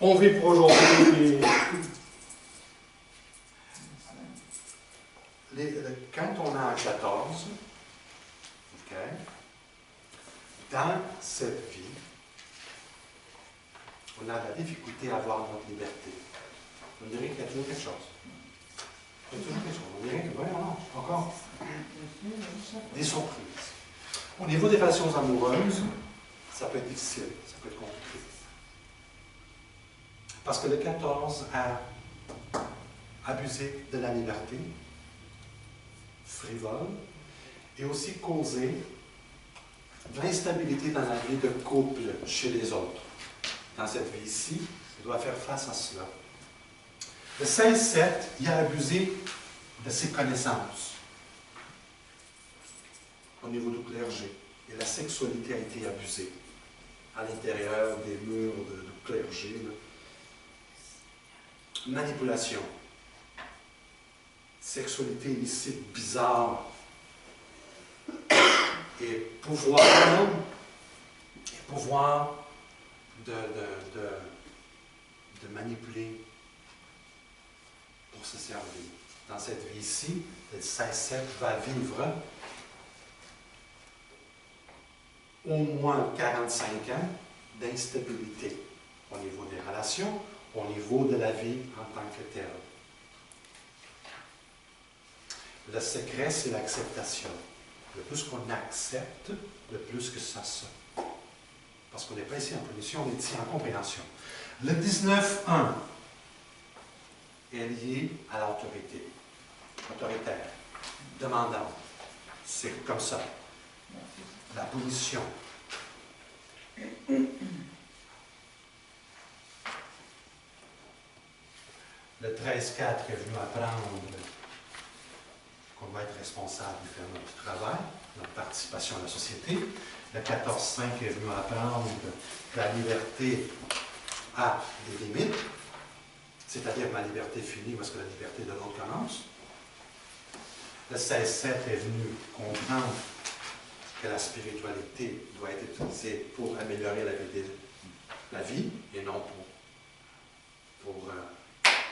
On vit pour aujourd'hui. Quand on a un 14, okay, dans cette vie, on a la difficulté à avoir notre liberté. On dirait qu'il y a toujours quelque chose. Il y a toujours quelque chose. On dirait que, ouais, non, encore. Des surprises. Au niveau des relations amoureuses, ça peut être difficile, ça peut être compliqué. Parce que le 14 a abusé de la liberté, frivole, et aussi causé de l'instabilité dans la vie de couple chez les autres. Dans cette vie-ci, il doit faire face à cela. Le 16-7, il a abusé de ses connaissances au niveau du clergé. Et la sexualité a été abusée à l'intérieur des murs du clergé. Là. Manipulation. Sexualité illicite, bizarre. Et pouvoir de manipuler pour se servir. Dans cette vie-ci, le 16-7 va vivre au moins 45 ans d'instabilité au niveau des relations, au niveau de la vie en tant que telle. Le secret, c'est l'acceptation. Le plus qu'on accepte, le plus que ça se... Parce qu'on n'est pas ici en punition, on est ici en compréhension. Le 19-1 est lié à l'autorité. Autoritaire, demandant. C'est comme ça. La punition. Le 13-4 est venu apprendre qu'on doit être responsable de faire notre travail, notre participation à la société. Le 14-5 est venu apprendre que la liberté a des limites, c'est-à-dire que ma liberté finit parce que la liberté de l'autre commence. Le 16-7 est venu comprendre que la spiritualité doit être utilisée pour améliorer la vie et non pour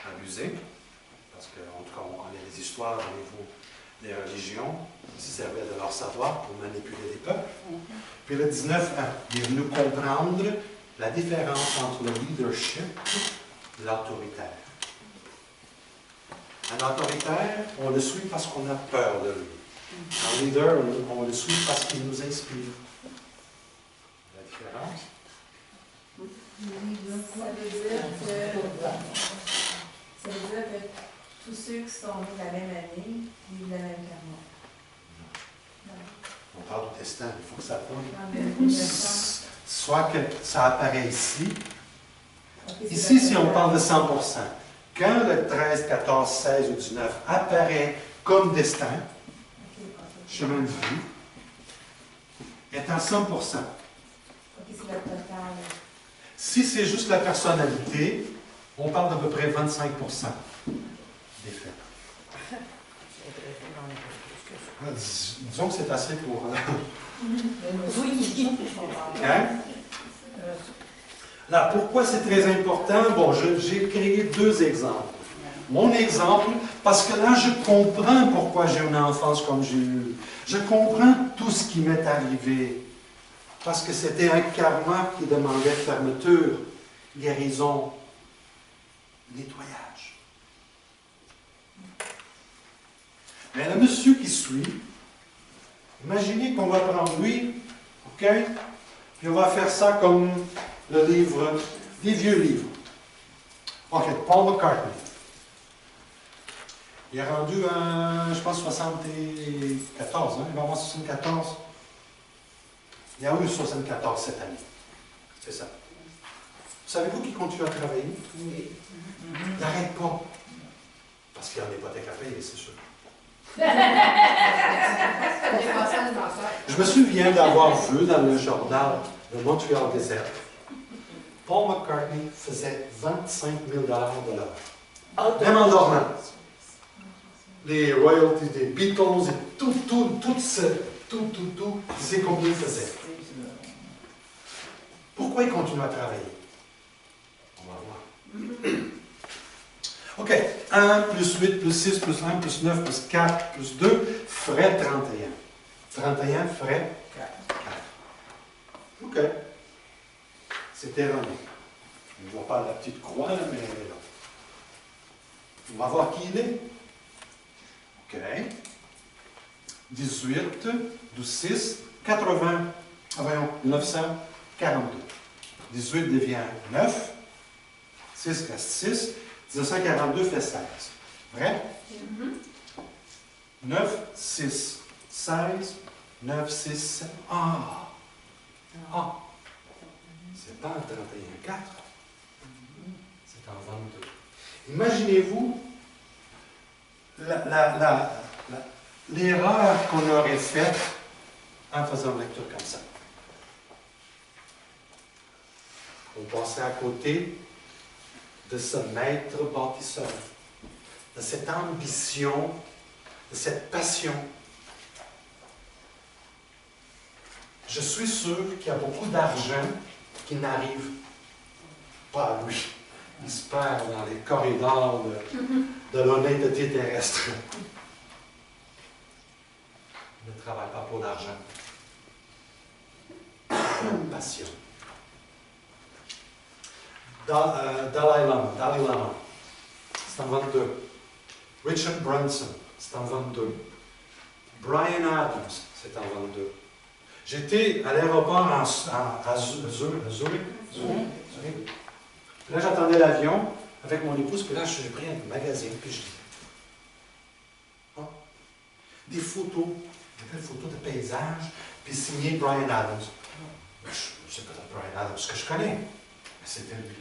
abuser. Parce qu'en tout cas, on connaît les histoires au niveau des religions qui servaient de leur savoir pour manipuler les peuples. Puis le 19, il est venu comprendre la différence entre le leadership et l'autoritaire. Un autoritaire, on le suit parce qu'on a peur de lui. Un leader, on le suit parce qu'il nous inspire. La différence? Ça veut dire que tous ceux qui sont nés la même année vivent la même karma. On parle du destin, il faut que ça tombe. Soit que ça apparaît ici. Ici, si on parle de 100%, quand le 13, 14, 16 ou 19 apparaît comme destin, chemin de vie, est à 100%. Si c'est juste la personnalité, on parle d'à peu près 25% d'effet. Disons que c'est assez pour... Oui. Hein? Là, pourquoi c'est très important? Bon, j'ai créé deux exemples. Mon exemple, parce que là, je comprends pourquoi j'ai une enfance comme j'ai eu. Je comprends tout ce qui m'est arrivé. Parce que c'était un karma qui demandait fermeture, guérison, nettoyage. Mais le monsieur qui suit, imaginez qu'on va prendre lui, OK? Puis on va faire ça comme le livre, des vieux livres. OK, Paul McCartney. Il est rendu à, je pense, 74, hein? Il va avoir 74. Il y a eu 74 cette année. C'est ça. Savez-vous qu'il continue à travailler? Oui. Il n'arrête pas. Parce qu'il y a une hypothèque à payer, c'est sûr. Je me souviens d'avoir vu dans le journal de Montreal Gazette, Paul McCartney faisait 25 000 de l'heure. Même en dormant. Les royalties des Beatles et tout, tu sais combien il faisait. Pourquoi il continue à travailler? OK. 1 plus 8 plus 6 plus 1 plus 9 plus 4 plus 2 ferait 31. 31 ferait 4. OK. C'est erroné. On ne voit pas la petite croix, là, mais elle est là. On va voir qui il est. OK. 18, 12, 6, 80. Ah, voyons, 942. 18 devient 9. 6 reste 6. 1942 fait 16. Vrai? 9, 6, 16, 9, 6, 7. Ah! Ah! C'est pas en 31, 4. C'est en 22. Imaginez-vous l'erreur qu'on aurait faite en faisant une lecture comme ça. On passait à côté de ce maître bâtisseur, de cette ambition, de cette passion. Je suis sûr qu'il y a beaucoup d'argent qui n'arrive pas à lui. Il se perd dans les corridors de l'honnêteté terrestre. Il ne travaille pas pour l'argent. C'est une passion. Dalai Lama, c'est en 22. Richard Branson, c'est en 22. Bryan Adams, c'est en 22. J'étais à l'aéroport à Zurich. Là, j'attendais l'avion avec mon épouse, puis là, j'ai pris un magazine, puis je dis, oh, des photos, des belles photos de paysages, puis signé Bryan Adams. C'est peut-être Bryan Adams que je connais, mais c'était lui.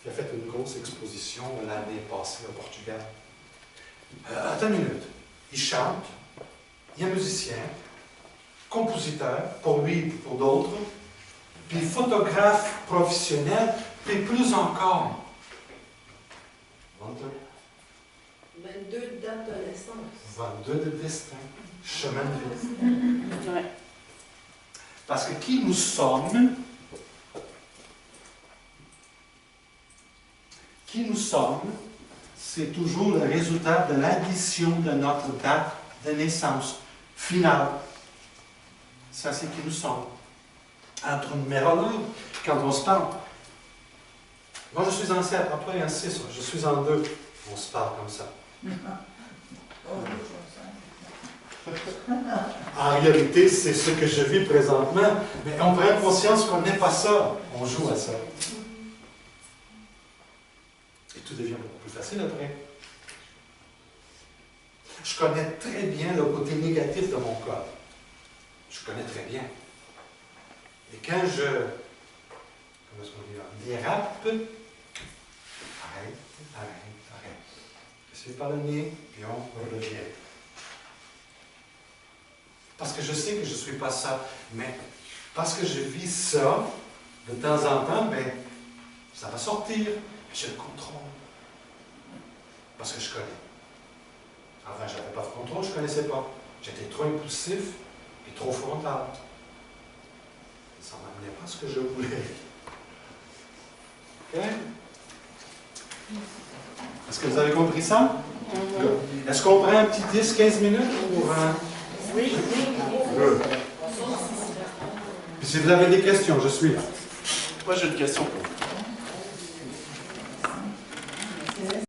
Il a fait une grosse exposition l'année passée au Portugal. Attends une minute. Il chante, il est musicien, compositeur, pour lui et pour d'autres, puis photographe professionnel, puis plus encore. 22. 22 date de naissance. 22 de destin, chemin de vie. Ouais. Parce que qui nous sommes, c'est toujours le résultat de l'addition de notre date de naissance finale. Ça, c'est qui nous sommes. Entre numérologues, quand on se parle, moi je suis en 7, toi en 6, je suis en 2. On se parle comme ça. En réalité, c'est ce que je vis présentement, mais on prend conscience qu'on n'est pas ça. On joue à ça. Et tout devient beaucoup plus facile après. Je connais très bien le côté négatif de mon corps. Je connais très bien. Et quand je, comment est-ce qu'on dit, dérape, arrête. C'est par le nez, puis on revient. Parce que je sais que je ne suis pas ça, mais parce que je vis ça, de temps en temps, ben, ça va sortir. Je le contrôle. Parce que je connais. Avant, je n'avais pas de contrôle, je ne connaissais pas. J'étais trop impulsif et trop frontal. Ça ne m'amenait pas à ce que je voulais. OK? Est-ce que vous avez compris ça? Est-ce qu'on prend un petit 10-15 minutes pour... Oui. Puis si vous avez des questions, je suis là. Moi, j'ai une question pour vous.